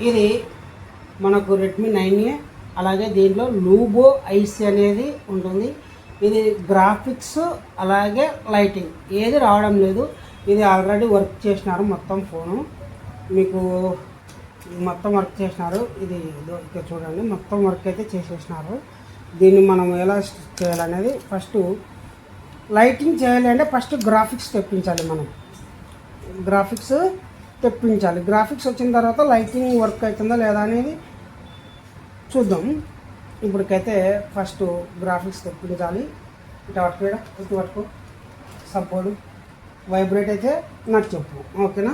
ఇది మనకు Redmi 9A, అలాగే దీంట్లో లూబో ఐసి అనేది ఉంటుంది. ఇది గ్రాఫిక్స్ అలాగే లైటింగ్ ఏది రావడం లేదు. ఇది ఆల్రెడీ వర్క్ చేసినారు మొత్తం ఫోను మీకు మొత్తం వర్క్ చేసినారు. ఇది ఇక్కడ చూడండి, మొత్తం వర్క్ అయితే చేసేసినారు. దీన్ని మనం ఎలా చేయాలనేది, ఫస్ట్ లైటింగ్ చేయాలి అంటే ఫస్ట్ గ్రాఫిక్స్ తెప్పించాలి. మనం గ్రాఫిక్స్ తెప్పించాలి. గ్రాఫిక్స్ వచ్చిన తర్వాత లైటింగ్ వర్క్ అవుతుందా లేదా అనేది చూద్దాం. ఇప్పటికైతే ఫస్ట్ గ్రాఫిక్స్ తెప్పించాలి. ఇటు పట్టుకో సపోర్ట్ వైబ్రేట్ అయితే నాకు చెప్పు, ఓకేనా?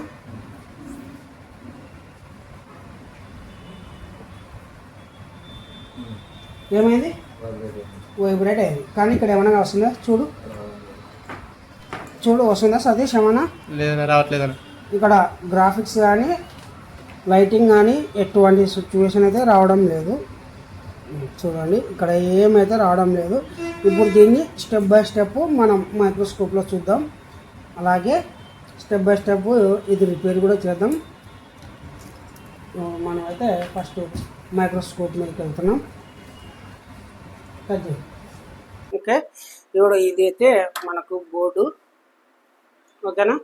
ఏమైంది? వైబ్రేట్ అయింది, కానీ ఇక్కడ ఏమైనా వస్తుందా? చూడు వస్తుందా సతీష్? ఏమన్నా లేదా రావట్లేదని ఇక్కడ గ్రాఫిక్స్ కానీ లైటింగ్ కానీ ఎటువంటి సిచ్యువేషన్ అయితే రావడం లేదు. చూడండి, ఇక్కడ ఏమైతే రావడం లేదు. ఇప్పుడు దీన్ని స్టెప్ బై స్టెప్ మనం మైక్రోస్కోప్లో చూద్దాం. అలాగే స్టెప్ బై స్టెప్ ఇది రిపేర్ కూడా చేద్దాం. మనం అయితే ఫస్ట్ మైక్రోస్కోప్ మీదకి వెళ్తున్నాం. ఓకే, ఇప్పుడు ఇదైతే మనకు బోర్డు, ఓకేనా?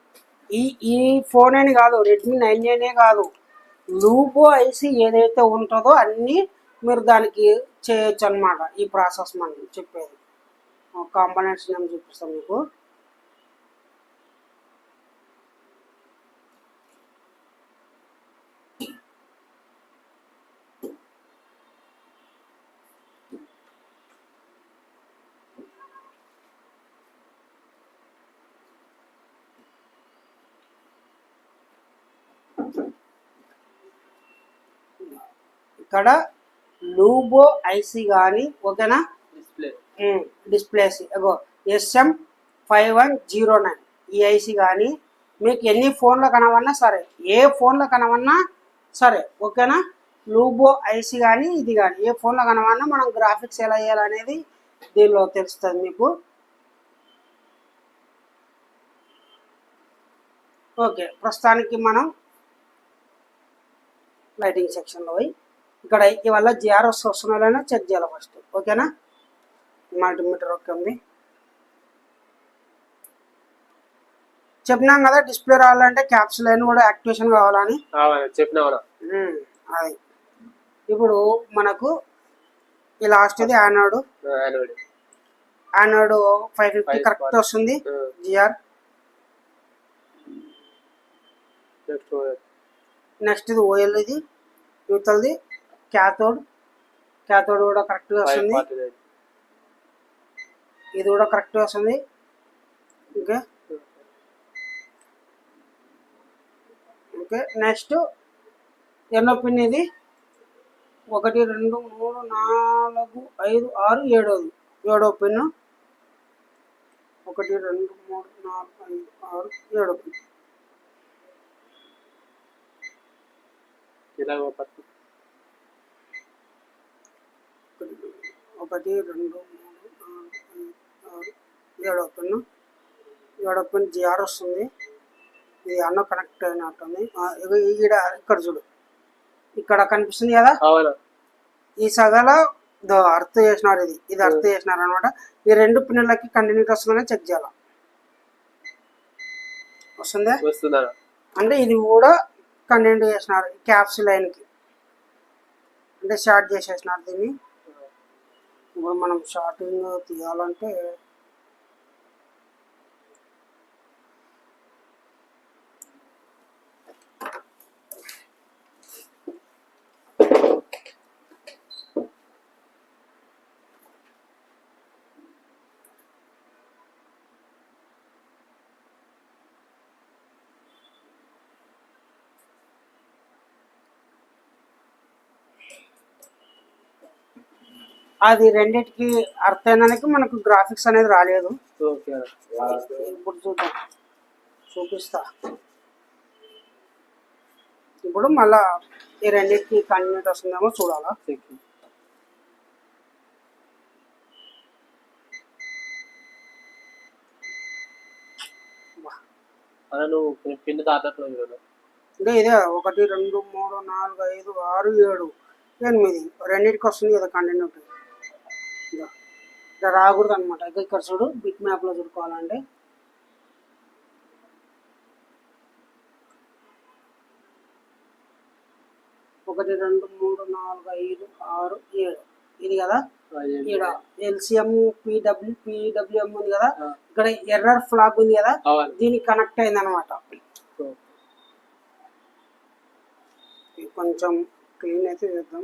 ఈ ఫోన్ అని కాదు, రెడ్మీ 9A కాదు, లూబో ఐసి ఏదైతే ఉంటుందో అన్నీ మీరు దానికి చేయొచ్చు అనమాట. ఈ ప్రాసెస్ మనం చెప్పేది కాంపోనెంట్స్ నేను చూపిస్తాను మీకు. ఇక్కడ లూబో ఐసి కానీ, ఓకేనా? డిస్ప్లేసి SM5109 ఈ ఐసి కానీ మీకు ఎన్ని ఫోన్లో కనవన్నా సరే, ఏ ఫోన్లో కనవన్నా సరే, ఓకేనా? లూబో ఐసి కానీ ఇది కానీ ఏ ఫోన్లో కనవన్నా మనం గ్రాఫిక్స్ ఎలా చేయాలనేది దీనిలో తెలుస్తుంది మీకు. ఓకే, ప్రస్తుతానికి మనం లైటింగ్ సెక్షన్లో పోయి ఇక్కడ ఇవల్ల జిఆర్ఎస్ వస్తున్నారైనా చెక్ చేయాలి ఫస్ట్, ఓకేనా? మల్టీమీటర్ ఓకే ఉంది. చెప్పినాం కదా, డిస్ప్లే రావాలంటే క్యాప్సూల్ అయిన కూడా యాక్టివేషన్ కావాలని చెప్పినా. అది ఇప్పుడు మనకు ఈ లాస్ట్ ఇది యానోడ్ 550 కరెక్ట్ వస్తుంది. జిఆర్ నెక్స్ట్ ఇది ఓఎల్, ఇది యూతల్ది క్యాథోడ్ కూడా కరెక్ట్గా వస్తుంది. ఇది కూడా కరెక్ట్గా వస్తుంది. ఓకే నెక్స్ట్ ఎన్నో పిన్ ఇది? 1 2 3 4 5 6 7వ పిన్. 1 2 3 4 5 6 7వ పిన్. ఇలా 1 2 3 4 5 6 7వ పిన్. 7వ పిన్ జిఆర్ వస్తుంది. ఇది అన్న కనెక్ట్ అయినట్టుంది. ఇక్కడ చూడు, ఇక్కడ కనిపిస్తుంది కదా, ఈ సగల అర్థం చేసినారు. ఇది అర్థం చేసినారు అనమాట. ఈ 2 పిన్నులకి కంటిన్యూటీ వస్తుందని చెక్ చేయాలి. వస్తుందా అంటే ఇది కూడా కంటిన్యూటీ చేసినారు క్యాప్సూల్ లైన్కి, అంటే షార్ట్ చేసేసినారు దీన్ని. ఇప్పుడు మనం షార్టింగ్ తీయాలంటే అది రెండింటికి అర్థమైనానికి మనకు గ్రాఫిక్స్ అనేది రాలేదు. ఇప్పుడు చూద్దాం, చూపిస్తా. ఇప్పుడు మళ్ళా ఈ రెండింటికి కంటిన్యూటీ వస్తుందేమో చూడాలా. నువ్వు పిన్ దాటట్లేదు. అంటే ఇదే 1 2 3 4 5 6 7 8 రెండింటికి వస్తుంది కదా కంటిన్యూటీ. ఇలా రాకూడదు అనమాట. ఇక్కడ చూడు బిట్ మ్యాప్లో చూడుకోవాలంటే ఒకటి 2 3 4 5 6 7 ఇది కదా. ఇక్కడ ఎల్సిఎం పిడబ్ల్యూఎం ఉంది కదా, ఇక్కడ ఎర్రర్ ఫ్లాగ్ ఉంది కదా, దీనికి కనెక్ట్ అయింది అనమాట. కొంచెం క్లీన్ అయితే చేద్దాం.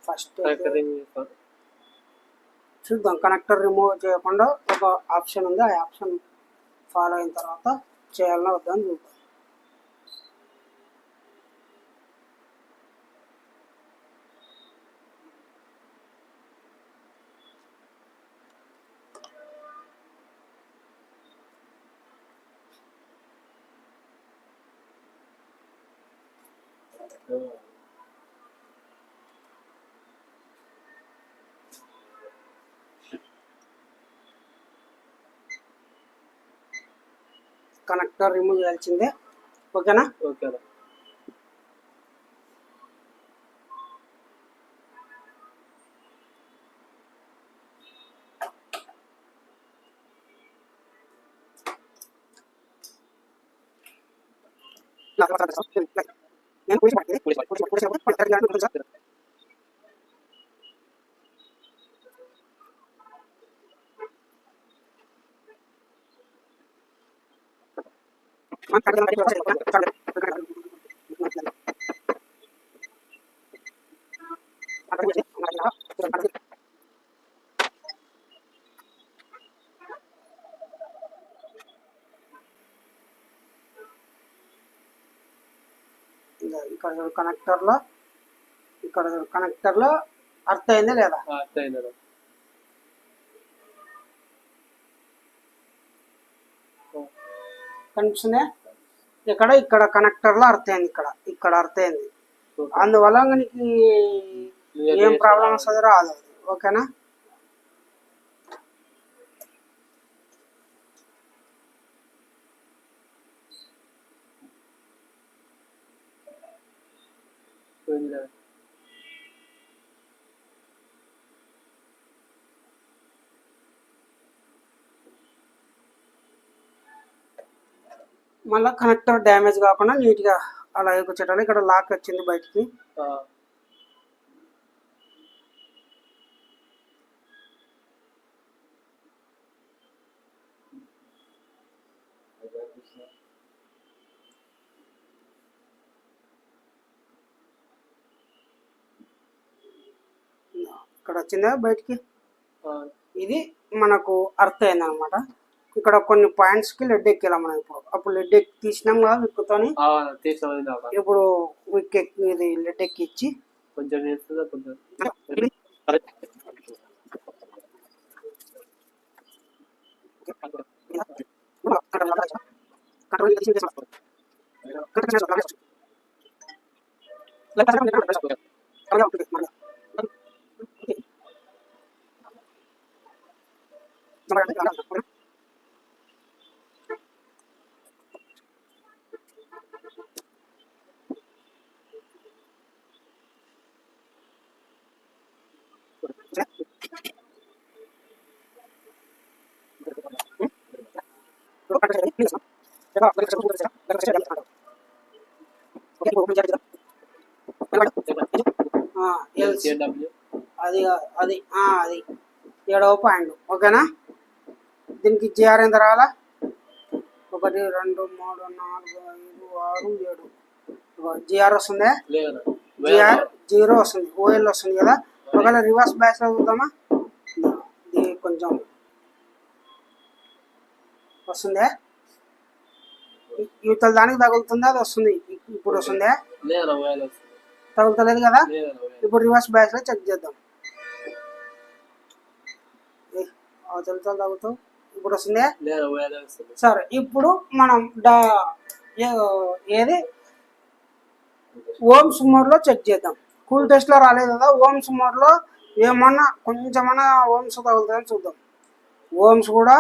ఫస్ట్ చూద్దాం. కనెక్టర్ రిమూవ్ చేయకుండా ఒక ఆప్షన్ ఉంది, ఆ ఆప్షన్ ఫాలో అయిన తర్వాత చేయాలన్నా వద్దని చూద్దాం. కనెక్టర్ రిమూవ్ చేయాల్సిందే. ఓకేనా? ఓకేనా. ఇక్కడ కనెక్టర్లో అర్థం అయిందా లేదా? కనిపిస్తుందా? ఇక్కడ కనెక్టర్లో అర్థం అయింది, ఇక్కడ అర్థం అయింది. అందువల్ల నీకు ఏం ప్రాబ్లం వస్తుంది రాదు. ఓకేనా? మళ్ళీ కనెక్టర్ డ్యామేజ్ కాకుండా నీట్గా అలాగే కూర్చోటాలి. ఇక్కడ లాక్ వచ్చింది బయటికి. ఇక్కడ వచ్చిందా బయటికి. ఇది మనకు అర్థం అయింది అనమాట. ఇక్కడ కొన్ని పాయింట్స్ కి లెడ్ ఎక్కేలా మనం అప్పుడు లెడ్ ఎక్కి తీసినాం కదా విక్కుతోని. ఇప్పుడు విక్ ఇది లెడ్ ఎక్కిచ్చి కొంచెం అది అది అది 7వ పాయింట్. ఓకేనా? దీనికి జిఆర్ ఎంత రావాలా? 1 2 3 4 5 6 7 జిఆర్ వస్తుందా? జిఆర్ 0 వస్తుంది, ఓఎల్ వస్తుంది కదా. ఒకవేళ రివర్స్ బ్యాచ్ లో చూద్దామా? ఇది కొంచెం వస్తుందా? ఇవతల దానికి తగులుతుందా? అది వస్తుంది. ఇప్పుడు వస్తుందా? తగులుతలేదు కదా. ఇప్పుడు రివర్స్ బ్యాచ్ లో చెక్ చేద్దాం. తగులుతావు. ఇప్పుడు వస్తుందా? సరే, ఇప్పుడు మనం ఏది ఓమ్స్ మోడ్ లో చెక్ చేద్దాం. కూల్ టెస్ట్ లో రాలేదు కదా. ఓమ్స్ మోడ్ లో ఏమన్నా కొంచెమన్నా ఓమ్స్ తగులుతుందని చూద్దాం. ఓమ్స్ కూడా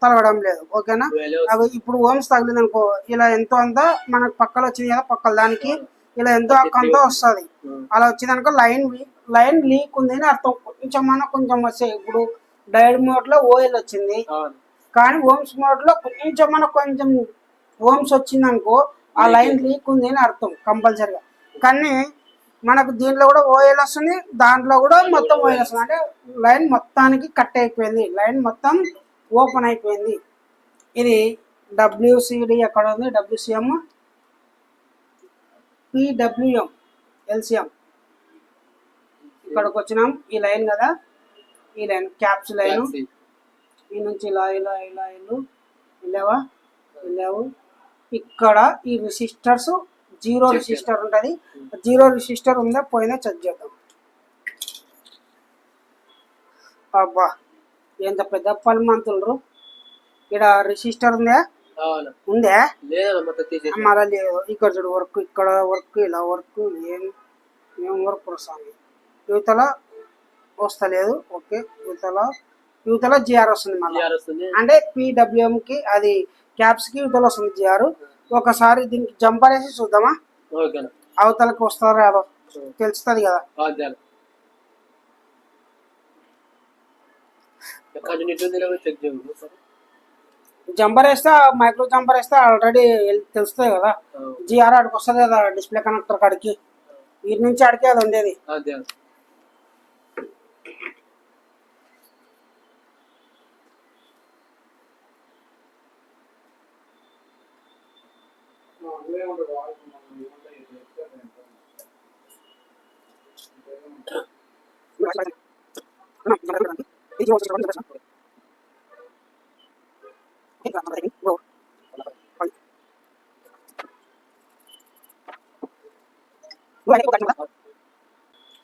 తగలడం లేదు. ఓకేనా, అవి ఇప్పుడు ఓమ్స్ తగిలింది అనుకో, ఇలా ఎంతో అంత మనకు పక్కన వచ్చింది కదా, పక్కల దానికి ఇలా ఎంతో అక్కంతో వస్తుంది. అలా వచ్చిందనుకో లైన్ లీక్ ఉంది అని అర్థం. కొంచెమన్నా కొంచెం వస్తే ఇప్పుడు డైడ్ మోడ్ లో ఓఎల్ వచ్చింది, కానీ ఓమ్స్ మోడ్ లో కొంచెమన్నా కొంచెం ఓమ్స్ వచ్చింది అనుకో, ఆ లైన్ లీక్ ఉంది అని అర్థం కంపల్సరిగా. కానీ మనకు దీంట్లో కూడా ఓఎల్ వస్తుంది, దాంట్లో కూడా మొత్తం ఓఎల్ వస్తుంది. అంటే లైన్ మొత్తానికి కట్ అయిపోయింది, లైన్ మొత్తం ఓపెన్ అయిపోయింది. ఇది డబ్ల్యూసిడి ఎక్కడ ఉంది, డబ్ల్యూసిఎం, పిడబ్ల్యూఎం, ఎల్సిఎం. ఇక్కడికి వచ్చినాం, ఈ లైన్ కదా, ఈ లైన్ క్యాప్స్ లైన్. ఈ నుంచి ఇలా ఇలా ఇలా ఇల్లు వెళ్ళావు. ఇక్కడ ఈ రెసిస్టర్స్ జీరో రెసిస్టర్ ఉంటుంది. జీరో రెసిస్టర్ ఉందా పోయిందా చెక్ చేద్దాం. అబ్బా ఎంత పెద్ద పల్మంతులు. ఇక్కడ రెసిస్టర్ ఉందా, ఉందా మళ్ళా లేదు. ఇక్కడ చూడు వర్క్, ఇక్కడ వర్క్, ఇలా వర్క్, ఏం వర్క్ వస్తుంది. యువతల వస్తలేదు. ఓకే, యువతల జిఆర్ వస్తుంది మళ్ళీ. అంటే పిడబ్ల్యూఎం కి అది క్యాప్స్ కి యువతల వస్తుంది జిఆర్. ఒకసారి దీనికి జంపర్ వేసి చూద్దామా, అవతలకి వస్తారో రాదో తెలుస్తుంది కదా. జంపర్ వేస్తే, మైక్రో జంపర్ వేస్తే ఆల్రెడీ తెలుస్తుంది కదా. జిఆర్ ఆడికి వస్తుంది కదా, డిస్ప్లే కనెక్టర్ కాడికి. వీటి నుంచి ఆడికే అది ఉండేది.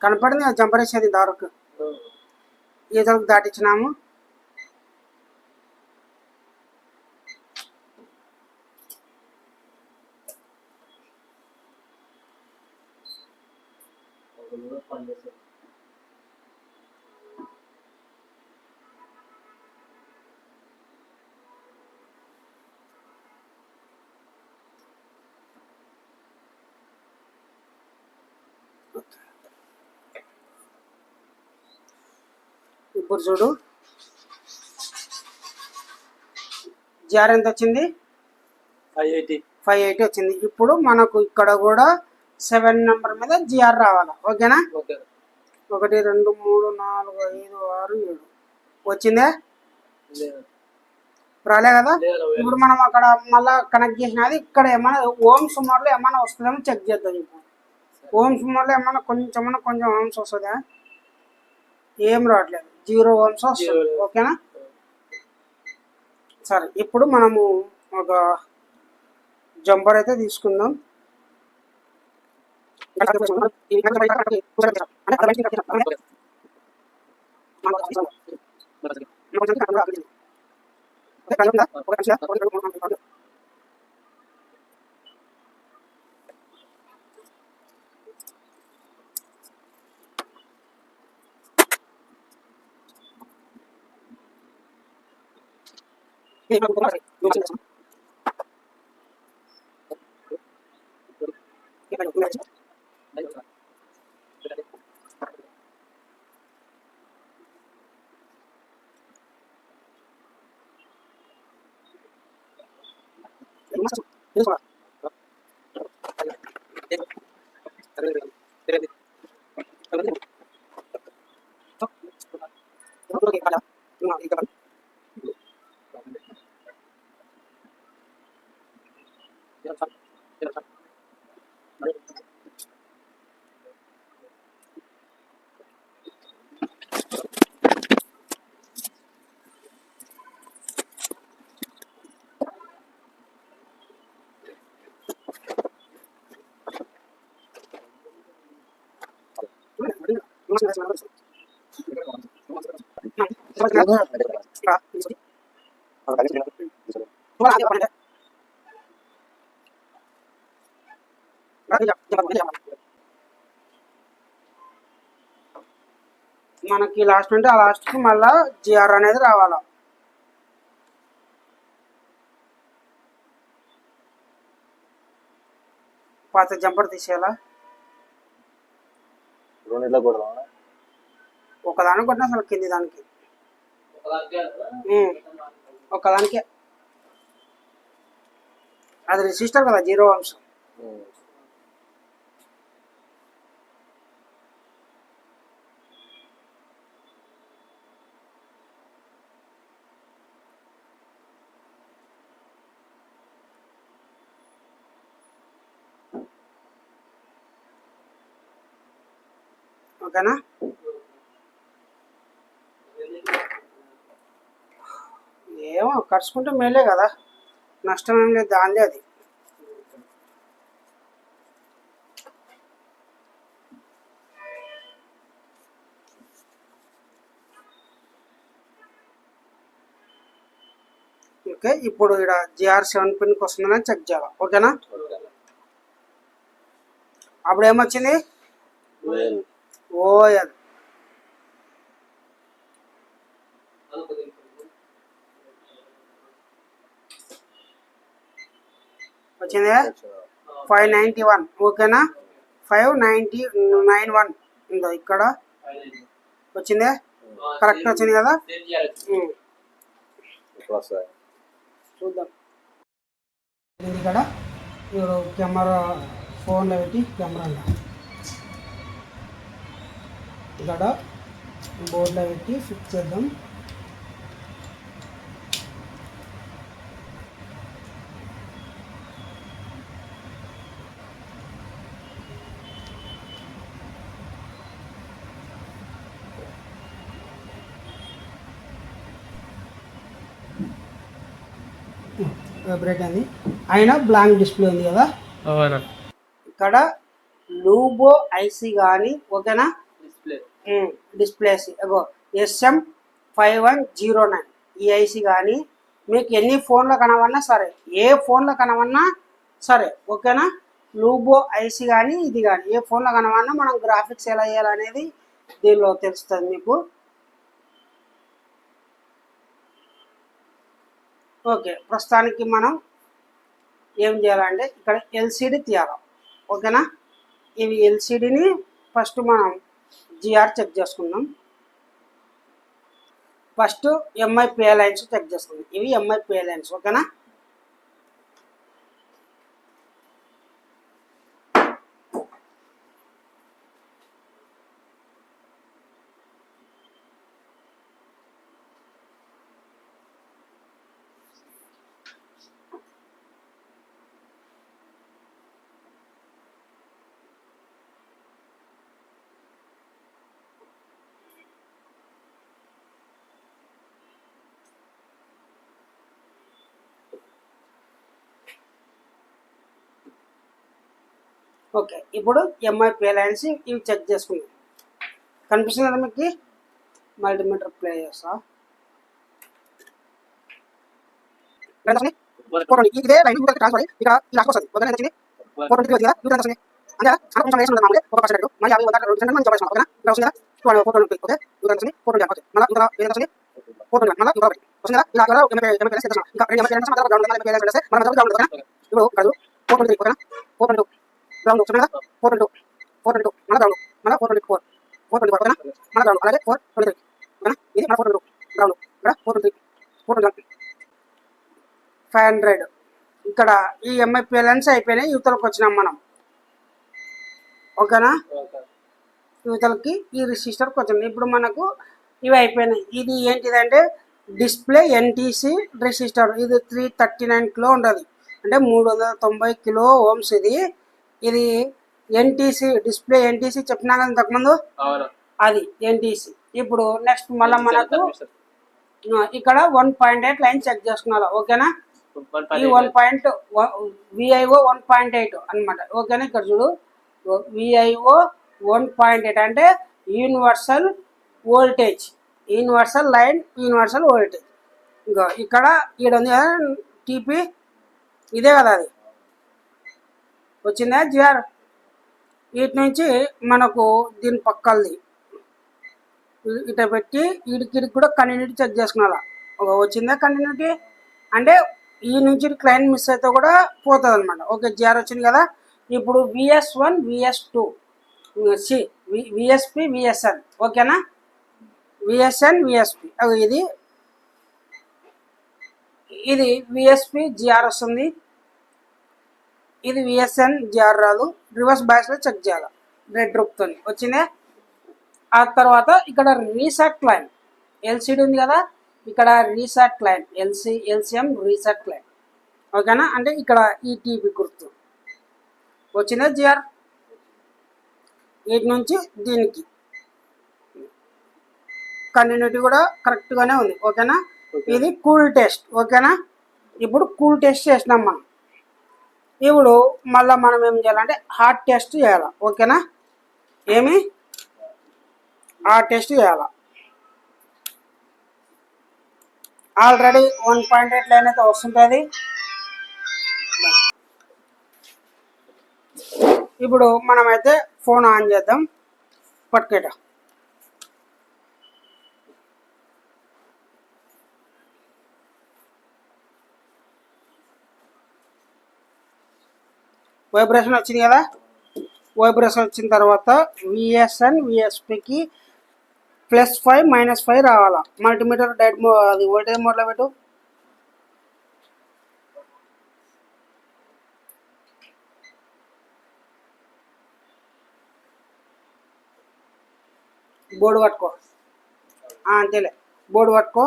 కనపడింది జంపర్ వేసేది దారకు ఈతలకు దాటించినాము. ఇప్పుడు చూడు జిఆర్ ఎంత వచ్చింది, 580 వచ్చింది. ఇప్పుడు మనకు ఇక్కడ కూడా 7 నెంబర్ మీద జిఆర్ రావాలి. ఓకేనా, 1 2 3 4 5 6 7 వచ్చిందే, రాలే కదా. ఇప్పుడు మనం అక్కడ మళ్ళా కనెక్ట్ చేసినది. ఇక్కడ ఏమైనా ఓమ్స్ మోడ్లో ఏమైనా వస్తుందేమో చెక్ చేద్దాం. ఇప్పుడు ఓమ్స్ మోడ్లో ఏమైనా కొంచెం ఓమ్స్ వస్తుందా, ఏం రావట్లేదు, 0 ఓమ్స్ వస్తుంది. ఓకేనా, సరే. ఇప్పుడు మనము ఒక జంపర్ అయితే తీసుకుందాం. మనకి లాస్ట్ ఉంటే ఆ లాస్ట్కి మళ్ళీ జిఆర్ అనేది రావాలా. పాత జంపర్ తీసేయాలా. ఒకదానికి కొట్టినా అసలు కింది దానికి ఒకదానికే. అది రిజిస్టర్ కదా 0 అంశం. ఓకేనా. ఏమో కరుచుకుంటే మేలే కదా, నష్టం ఏం లేదు దాందే అది. ఓకే, ఇప్పుడు ఇక్కడ GR7 పిన్కి వస్తుందని చెక్ చేయాలి. ఓకేనా. అప్పుడు ఏమొచ్చింది? ఓఎల్. వచ్చింది 591. ఓకేనా. 591 ఉందో ఇక్కడ వచ్చిందే, కరెక్ట్ వచ్చింది కదా. చూద్దాం. ఇక్కడ ఇప్పుడు కెమెరా ఫోన్లో పెట్టి కెమెరా ఇక్కడ బోర్డులో పెట్టి ఫిక్స్ చేద్దాం. వైబ్రేట్ అయింది, అయినా బ్లాంక్ డిస్ప్లే ఉంది కదా. ఇక్కడ లూబో ఐసి కానీ ఓకేనా, డిస్ప్లేస్ SM5109 ఈ ఐసి కానీ మీకు ఎన్ని ఫోన్లో కనవన్నా సరే, ఏ ఫోన్లో కనవన్నా సరే ఓకేనా. లూబో ఐసి కానీ ఇది కానీ ఏ ఫోన్లో కనవన్నా మనం గ్రాఫిక్స్ ఎలా చేయాలనేది దీనిలో తెలుస్తుంది మీకు. ఓకే, ప్రస్తుతానికి మనం ఏం చేయాలంటే ఇక్కడ ఎల్సిడి తీయాలి. ఓకేనా. ఇవి ఎల్సిడిని ఫస్ట్ మనం జిఆర్ చెక్ చేసుకుందాం. ఫస్ట్ ఎంఐపిఐ లైన్స్ చెక్ చేసుకుందాం. ఇవి ఎంఐపిఐ లైన్స్ ఓకేనా. ఓకే, ఇప్పుడు ఎంఐపిఐ లైన్స్ ఇవి చెక్ చేసుకుందాం. కనిపిస్తుంది కదా మీకు, మల్టీమీటర్ ప్లే చేస్తా. ఇదే లైన్ ట్రాన్స్ఫర్ ఇక్కడ లాస్ట్ వస్తుంది ఓకేనా. వచ్చింది 423 వచ్చిందా, యూజ్ వస్తుంది అంటే కొంచెం వేసి ఉంటుంది మామూలుగా 1% మళ్ళీ 50 మనం చెప్పేసాం ఓకేనా. ఇక్కడ వస్తుంది కదా 423 ఓకే, యూజ్ వస్తుంది 420 ఓకే. మళ్ళీ ఇంకా ఏదైనా వస్తుంది 421 మళ్ళీ ఇంకా వస్తుంది కదా. ఇలా కూడా ఎంఐపిఐ లైన్స్ ఇంకా రెండు ఎంఐపిఐ లైన్స్ మనం ఎంఐపిఐ లైన్స్ చేస్తే మనం గ్రౌండ్ ఓకేనా. ఇప్పుడు కాదు 423 ఓకేనా, 422 గ్రౌండ్ వచ్చింది కదా, 422 మళ్ళీ గ్రౌండ్, మళ్ళీ 424 ఓకేనా, మళ్ళీ గ్రౌండ్, అలాగే 423 ఓకేనా. ఇది మళ్ళీ 422 గ్రౌండ్, ఇక్కడ 423 421 500. ఇక్కడ ఈ ఎంఐపిఐ లైన్స్ అయిపోయినాయి, యువతలకు వచ్చినాం మనం ఓకేనా. యువతలకి ఈ రిజిస్టర్కి వచ్చింది. ఇప్పుడు మనకు ఇవి అయిపోయినాయి. ఇది ఏంటిదంటే డిస్ప్లే ఎన్టీసీ రెసిస్టర్. ఇది 339 కిలో ఉంటుంది, అంటే 390 కిలో ఓమ్స్. ఇది ఎన్టీసీ డిస్ప్లే. ఎన్టీసీ చెప్పినా కదా ఇంతకుముందు, అది ఎన్టీసీ. ఇప్పుడు నెక్స్ట్ మళ్ళీ మనకు ఇక్కడ 1.8 లైన్ చెక్ చేసుకున్నారా ఓకేనా. ఈ 1. విఐఓ 1.8 అనమాట ఓకేనా. ఇక్కడ చూడు విఐఓ 1.8 అంటే universal voltage, universal line, universal voltage. ఇంకా ఇక్కడ ఈడ ఉంది కదా టీపీ, ఇదే కదా అది వచ్చిందా జిఆర్. వీటి నుంచి మనకు దీని పక్కలది ఇట పెట్టి వీడికి కూడా కంటిన్యూటీ చెక్ చేసుకున్నారా ఒక వచ్చిందా కంటిన్యూటీ అంటే ఈ నుంచి క్లయింట్ మిస్ అయితే కూడా పోతుంది అనమాట. ఓకే జిఆర్ వచ్చింది కదా. ఇప్పుడు VS1 VS2 C VSP VSN ఓకేనా. VSN VSP ఇది ఇది VSP GR వస్తుంది, ఇది VSN GR రాదు. రివర్స్ బయాస్లో చెక్ చేయాలి రెడ్ రూప్తో వచ్చిందే. ఆ తర్వాత ఇక్కడ రీసెట్ లైన్ LCD ఉంది కదా, ఇక్కడ reset line LCM reset line ఓకేనా. అంటే ఇక్కడ ఈ టీపీ గుర్తు వచ్చిందా జిఆర్. వీటి నుంచి దీనికి కంటిన్యూటీ కూడా కరెక్ట్గానే ఉంది ఓకేనా. ఇది కూల్ టెస్ట్ ఓకేనా. ఇప్పుడు కూల్ టెస్ట్ చేసినాం మనం. ఇప్పుడు మళ్ళీ మనం ఏం చేయాలంటే హాట్ టెస్ట్ చేయాలి ఓకేనా. ఏమి ఆ టెస్ట్ చేయాలి. ఆల్రెడీ 1.8 లైన్ అయితే వస్తుంటుంది. ఇప్పుడు మనమైతే ఫోన్ ఆన్ చేద్దాం. పట్టుకేట వైబ్రేషన్ వచ్చింది కదా. వైబ్రేషన్ వచ్చిన తర్వాత VSN VSPకి +5 -5 రావాలా. మల్టీమీటర్ డైరెక్ట్ అది వోల్టేజ్ మోడ్లో పెట్టు. బోర్డు పట్టుకో అంతేలే. బోర్డు పట్టుకో,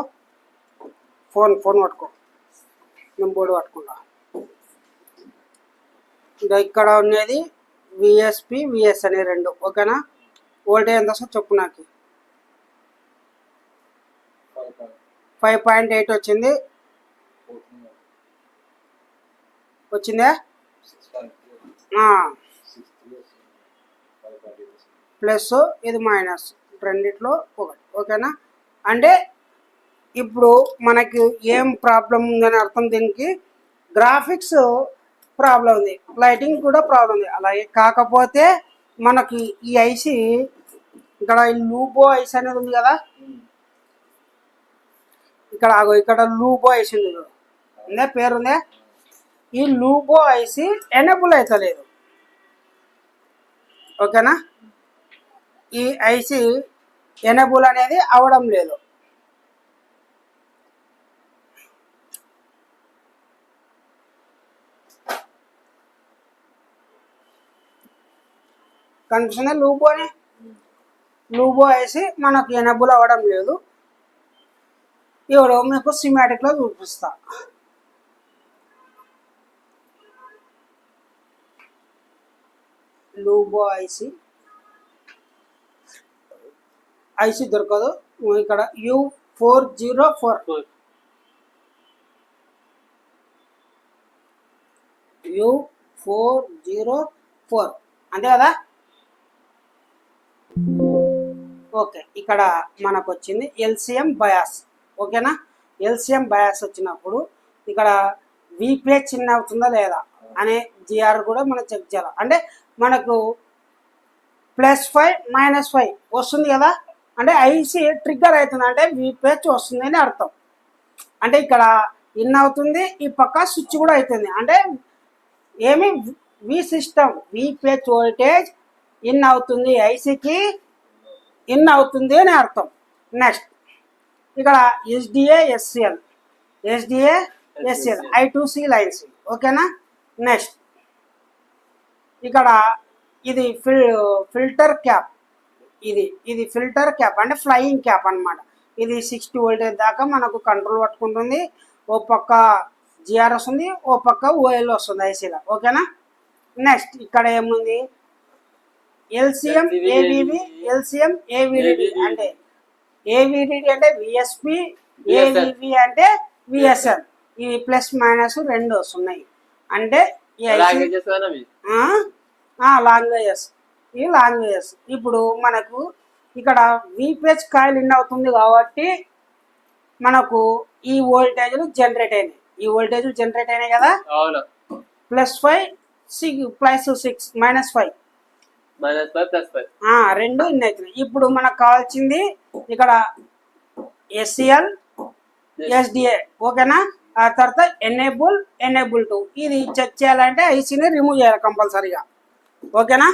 ఫోన్ పట్టుకో. నేను బోర్డు పట్టుకుంటా. ఇంకా ఇక్కడ ఉన్నది VSP VSN రెండు ఓకేనా. వోల్టేజ్ ఎంత వస్తుంది చెప్పు నాకు. 5.8 వచ్చింది. వచ్చిందా ప్లస్ ఇది మైనస్ రెండిట్లో ఒకటి ఓకేనా. అంటే ఇప్పుడు మనకి ఏం ప్రాబ్లం ఉందని అర్థం. దీనికి గ్రాఫిక్స్ ప్రాబ్లం ఉంది, లైటింగ్ కూడా ప్రాబ్లం ఉంది. అలాగే కాకపోతే మనకి ఈ ఐసి ఇక్కడ లూబో ఐసి అనేది ఉంది కదా. ఇక్కడ లూబో ఐసి ఉంది ఉందే పేరుందే. ఈ లూబో ఐసి ఎనేబుల్ అవుతలేదు ఓకేనా. ఈ ఐసి ఎనేబుల్ అనేది అవడం లేదు. కనిపిస్తుంది లూబో ఐసి మనకు ఎనేబుల్ అవ్వడం లేదు. ఇప్పుడు మీకు సిమాటిక్లో చూపిస్తా. లూబో ఐసి దొరకదు. ఇక్కడ U404 U404 అంతే కదా. ఓకే ఇక్కడ మనకు వచ్చింది LCM బయాస్ ఓకేనా. LCM బయాస్ వచ్చినప్పుడు ఇక్కడ వీప్లే చిన్న అవుతుందా లేదా అనే GR కూడా మనం చెక్ చేయాలి. అంటే మనకు +5 -5 వస్తుంది కదా. అంటే ఐసి ట్రిగ్గర్ అవుతుంది అంటే వీపేచ్ వస్తుంది అని అర్థం. అంటే ఇక్కడ ఇన్ అవుతుంది, ఈ పక్క స్విచ్ కూడా అవుతుంది. అంటే ఏమి సిస్టమ్ వీపేచ్ వోల్టేజ్ ఇన్ అవుతుంది, ఐసికి ఇన్ అవుతుంది అని అర్థం. నెక్స్ట్ ఇక్కడ SDA SCL I2C లైన్స్ ఓకేనా. నెక్స్ట్ ఇక్కడ ఇది ఫిల్టర్ క్యాప్. ఇది ఫిల్టర్ క్యాప్ అంటే ఫ్లయింగ్ క్యాప్ అన్నమాట. ఇది 60 వోల్టేజ్ దాకా మనకు కంట్రోల్ పట్టుకుంటుంది. ఓ పక్క GR వస్తుంది, ఓ పక్క OL వస్తుంది ఐసీలో ఓకేనా. నెక్స్ట్ ఇక్కడ ఏముంది LCM AVD అంటే AVD అంటే VSP, AVV అంటే VSN. ఇవి +- రెండు వస్తున్నాయి. అంటే లాంగ్వేజెస్ ఈ లాంగ్వేజెస్. ఇప్పుడు మనకు ఇక్కడ వీపేజ్ కాయిల్ ఇన్ అవుతుంది కాబట్టి మనకు ఈ వోల్టేజ్లు జనరేట్ అయినాయి. ఈ వోల్టేజ్లు జనరేట్ అయినాయి కదా. +5 +6 -5 రెండు ఇన్ అవుతున్నాయి. ఇప్పుడు మనకు కావాల్సింది ఇక్కడ ఎస్సిఎల్ ఎస్డిఏ ఓకేనా. ఆ తర్వాత ఎనేబుల్ టు ఇది చెక్ చేయాలంటే ఐసీని రిమూవ్ చేయాలి కంపల్సరీగా ఓకేనా.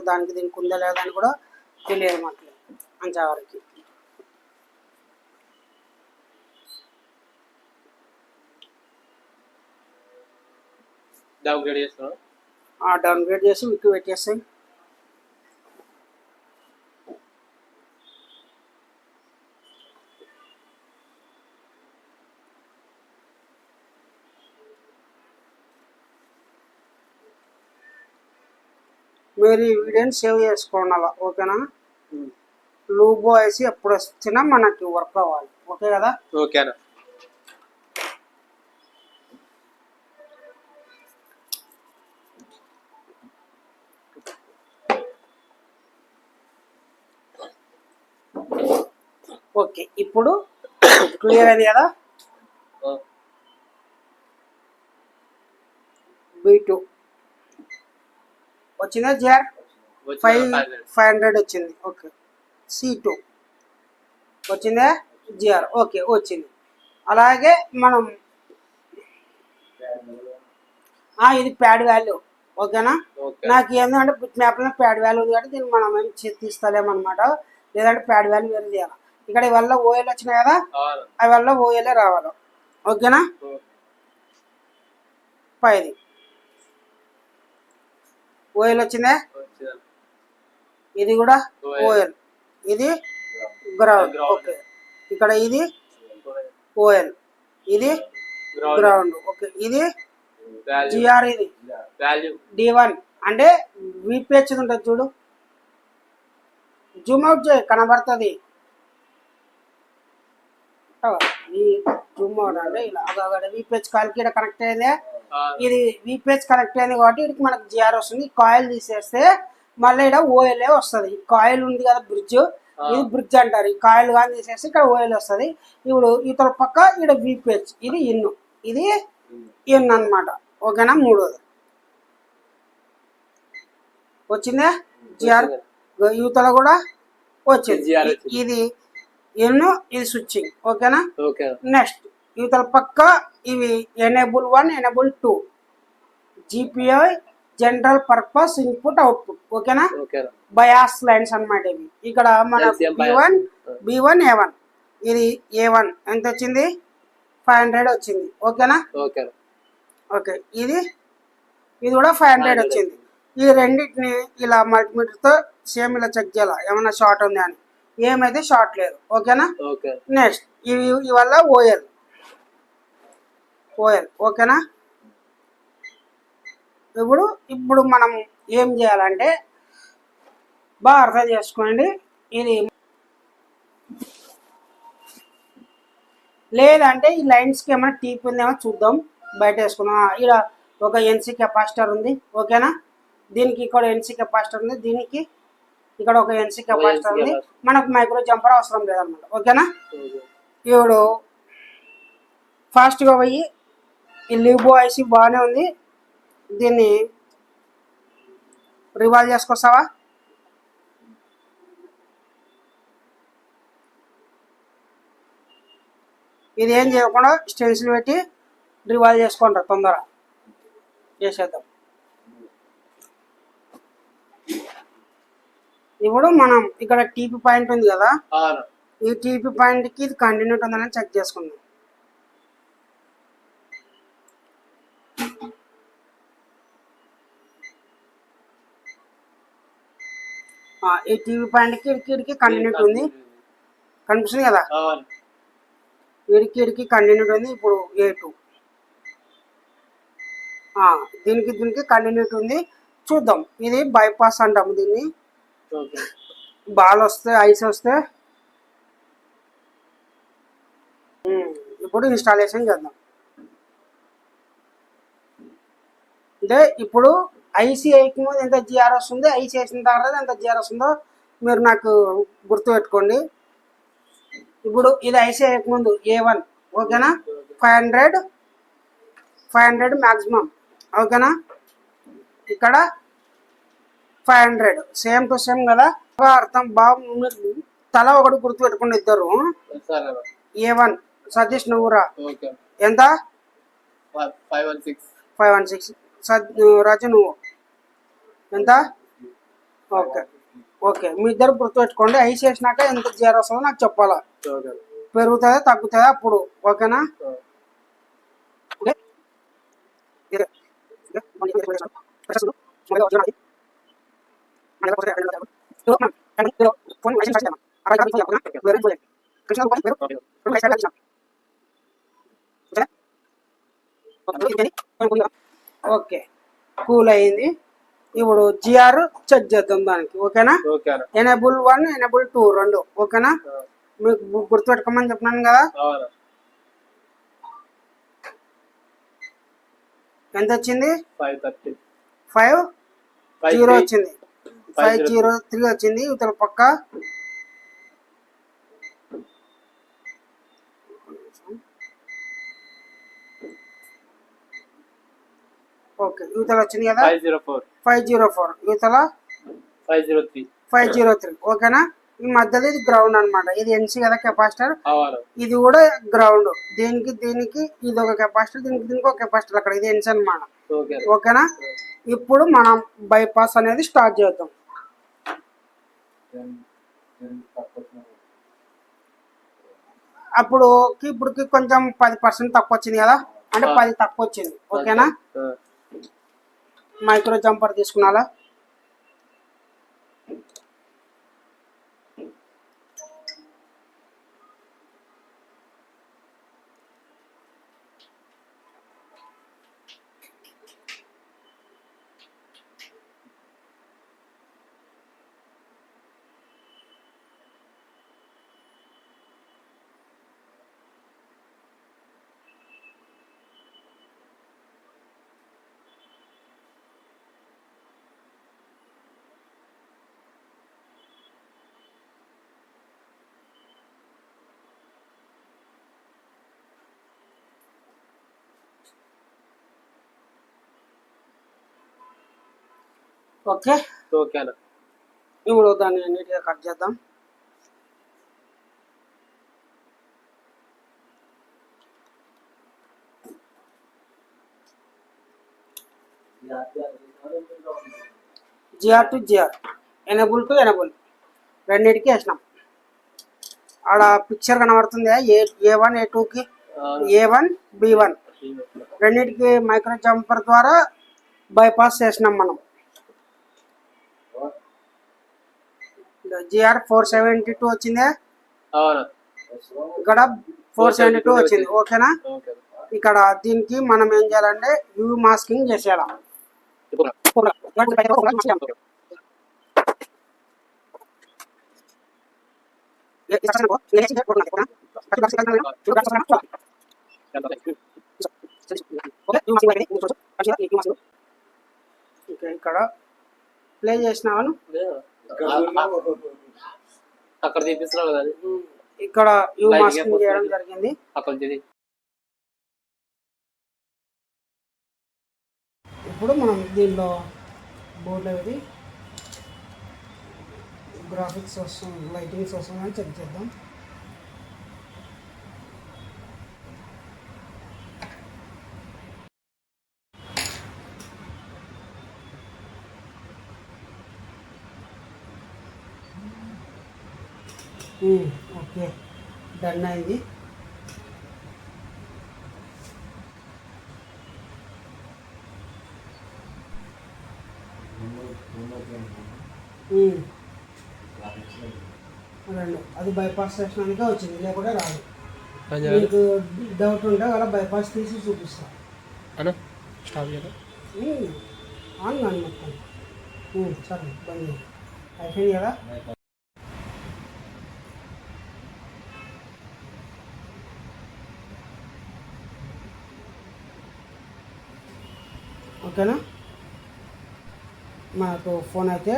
దానికి దీనికి ఉందా లేదా అని కూడా తెలియదు మాకు అంతవరకు. డౌన్గ్రేడ్ చేసి విక్కి పెట్టేస్తాయి. మీరు ఈ వీడియోని సేవ్ చేసుకోండి అలా ఓకేనా. లూబో వేసి ఎప్పుడు వచ్చినా మనకి వర్క్ అవ్వాలి ఓకే కదా. ఓకేనా. ఓకే ఇప్పుడు క్లియర్ అయింది కదా. B2 వచ్చిందా జిఆర్ 500 వచ్చింది ఓకే. C2 వచ్చిందా జిఆర్ ఓకే వచ్చింది. అలాగే మనం ఇది ప్యాడ్ వాల్యూ ఓకేనా. నాకు ఏంటంటే బిట్ మ్యాప్లో ప్యాడ్ వాల్యూ ఉంది కాబట్టి దీన్ని మనం ఏం తీస్తలేమన్నమాట. లేదంటే ప్యాడ్ వాల్యూ వేరే చేయాలి. ఇక్కడ వల్ల ఓఎల్ వచ్చినాయి కదా అవి వల్ల ఓఎల్ఏ రావాలి ఓకేనా. పైది ఓఎల్ వచ్చిందే. ఇది కూడా ఓఎల్ ఇది గ్రౌండ్ ఓకే. ఇక్కడ ఇది ఓఎల్ ఇది గ్రౌండ్ ఓకే. ఇది జిఆర్ ఇది D1 అంటే విపిహెచ్ ఉంటుంది చూడు. జూమ్ అవుట్ చేయి కనబడుతుంది. ఈ జూమ్ అవుట్ అంటే ఇలా విపిహెచ్ కాల్కి ఇక్కడ కనెక్ట్ అయిందే. ఇది విపిహెచ్ కనెక్ట్ అయింది కాబట్టి ఇక్కడికి మనకు జిఆర్ వస్తుంది. కాయిల్ తీసేస్తే మళ్ళీ ఇక్కడ ఓఎల్ఏ వస్తుంది. కాయిల్ ఉంది కదా బ్రిడ్జ్ ఇది బ్రిడ్జ్ అంటారు. ఈ కాయిల్ కానీ తీసేస్తే ఇక్కడ ఓఎల్ వస్తుంది. ఇప్పుడు ఇతర పక్క ఇక్కడ విపిహెచ్ ఇది ఇన్ను ఇది ఇన్ అనమాట ఓకేనా. మూడోది వచ్చిందే జిఆర్ యూతలో కూడా వచ్చింది. ఇది ఎన్నో ఇది స్విచ్చింగ్ ఓకేనా. నెక్స్ట్ యూతల పక్క ఇవి enable 1 enable 2 GPI general purpose input output ఓకేనా. బయాస్ లైన్స్ అనమాట ఇవి. ఇక్కడ మన B1 A1 ఇది A1 ఎంత వచ్చింది 500 వచ్చింది ఓకేనా. ఓకే ఇది కూడా 500 వచ్చింది. ఈ రెండింటిని ఇలా మల్టీమీటర్తో సేమ్ ఇలా చెక్ చేయాలి ఏమైనా షార్ట్ ఉంది అని. ఏమైతే షార్ట్ లేదు ఓకేనా. నెక్స్ట్ ఇవి వల్ల ఓఎల్ ఓకేనా. ఇప్పుడు మనం ఏం చేయాలంటే బాగా అర్థం చేసుకోండి. ఇది లేదంటే ఈ లైన్స్కి ఏమైనా టీప్ ఉందేమో చూద్దాం. బయట వేసుకుందాం. ఇక్కడ ఒక ఎన్సీ కెపాసిటర్ ఉంది ఓకేనా. దీనికి ఇక్కడ ఎన్సీ కెపాసిటర్ ఉంది. దీనికి ఇక్కడ ఒక ఎన్సీ కెపాసిటర్ ఉంది. మనకు మైక్రో జంపర్ అవసరం లేదన్నమాట ఓకేనా. ఇప్పుడు ఫాస్ట్గా పోయి ఈ లిబో ఐసి బాగానే ఉంది. దీన్ని రివాల్వ్ చేసుకొస్తావా. ఇది ఏం చేయకుండా స్టెన్సిల్ పెట్టి రివాల్వ్ చేసుకుంటారు తొందరగా చేసేద్దాం. ఇప్పుడు మనం ఇక్కడ టీపీ పాయింట్ ఉంది కదా ఈ టీపీ పాయింట్కి ఇది కంటిన్యూటీ ఉందని చెక్ చేసుకుందాం. ఈ టీవీ పాయింట్కి ఇడికి కంటిన్యూటీ ఉంది, కనిపిస్తుంది కదా, ఇడికి కంటిన్యూటీ ఉంది. ఇప్పుడు A2 దీనికి కంటిన్యూటీ ఉంది. చూద్దాం, ఇది బైపాస్ అంటాము దీన్ని. బాల్ వస్తే ఐస్ వస్తే ఇప్పుడు ఇన్స్టాలేషన్ చేద్దాం. అంటే ఇప్పుడు ఐసీ ముందు ఎంత జిఆర్ వస్తుంది, ఐసీ వేసిన తర్వాత ఎంత జిఆర్ వస్తుందో మీరు నాకు గుర్తుపెట్టుకోండి. ఇప్పుడు ఇది ఐసీ ముందు A1 ఓకేనా, 500 మ్యాక్సిమం ఓకేనా. ఇక్కడ 500 సేమ్ టు సేమ్ కదా, అర్థం బాగా. తల ఒకటి గుర్తుపెట్టుకోండి ఇద్దరు. A1 సతీష్ నువ్వురా ఎంత, 516. రాజు నువ్వు ఎంత, ఓకే మీ ఇద్దరు గుర్తుపెట్టుకోండి. ఐస్ చేసినాక ఎంత జిఆర్ వస్తుందో నాకు చెప్పాలా, పెరుగుతుందా తగ్గుతుందా అప్పుడు ఓకేనా. ఓకే కూల్ అయింది. ఇప్పుడు జిఆర్ చెక్ చేద్దాం దానికి ఓకేనా. ఎనేబుల్ 1 ఎనేబుల్ 2 రెండు ఓకేనా. మీకు గుర్తుపెట్టుకోమని చెప్పినాను కదా. ఎంత వచ్చింది, 530 వచ్చింది, 503 వచ్చింది. ఇతర పక్క ఓకే యువతల వచ్చింది కదా 504, యువతల 503 ఓకేనా. ఈ మధ్యలో ఇది గ్రౌండ్ అనమాట, ఇది ఎన్సీ కదా కెపాసిటర్, ఇది కూడా గ్రౌండ్. దీనికి ఇది ఒక కెపాసిటర్, దీనికి ఒక కెపాసిటర్ అక్కడ, ఇది ఎన్సీ అనమాట ఓకేనా. ఇప్పుడు మనం బైపాస్ అనేది స్టార్ట్ చేద్దాం. అప్పుడు ఇప్పటికి కొంచెం 10% తక్కువ వచ్చింది కదా, అంటే 10 తక్కువ వచ్చింది ఓకేనా. మైక్రో జంపర్ తీసుకున్నాలా, ఓకే ఇప్పుడు దాన్ని నీట్గా కట్ చేద్దాం. GR to GR, enable to enable రెండింటికి వేసినాం. ఆడ పిక్చర్ కనబడుతుంది A1 A2కి, A1 B1 రెండింటికి మైక్రో జంపర్ ద్వారా బైపాస్ చేసినాం మనం. జిఆర్ 472 వచ్చిందే, ఇక్కడ 472 వచ్చింది ఓకేనా. ఇక్కడ దీనికి మనం ఏం చేయాలంటే యూవి మాస్కింగ్ చేసేయాలి. ఇక్కడ ప్లే చేసినాను, అక్కడ చూపిస్తున్నావు కదా, ఇక్కడ యూ మాస్కింగ్ చేయడం జరిగింది. ఇప్పుడు మనం దీనిలో బోర్డులో ఇది గ్రాఫిక్స్ వస్తుంది, లైటింగ్స్ వస్తుందని చెక్ చేద్దాం. ఓకే డన్ అయింది. రెండు అది బైపాస్ సెక్షన్కే వచ్చింది, లేకుంటే రాదు. పని చేయాలి మీకు డౌట్ ఉంటే అలా బైపాస్ తీసి చూపిస్తా. అన్న స్టాప్ చేయాలి. ఆన్ కానీ మొత్తం సరే బంద్ చేయండి. అయిపోయింది కదా. ఓకేనా, మనకు ఫోన్ అయితే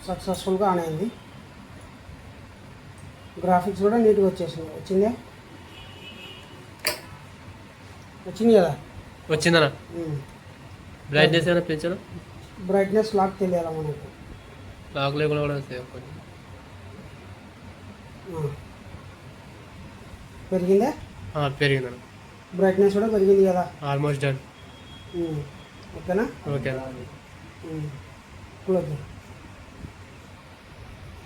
సక్సెస్ఫుల్గా ఆన్ అయింది. గ్రాఫిక్స్ కూడా నీట్గా వచ్చింది కదా. వచ్చిందన్న బ్రైట్నెస్ ఏమైనా పెంచాను. బ్రైట్నెస్ లాక్ తెలియాలి మనకు. లాక్ లేకుండా కూడా వస్తాయి కొంచెం. పెరిగిందా? పెరిగిందన్న. బ్రైట్నెస్ కూడా పెరిగింది కదా. Almost done. ఓకేనా. Okay close.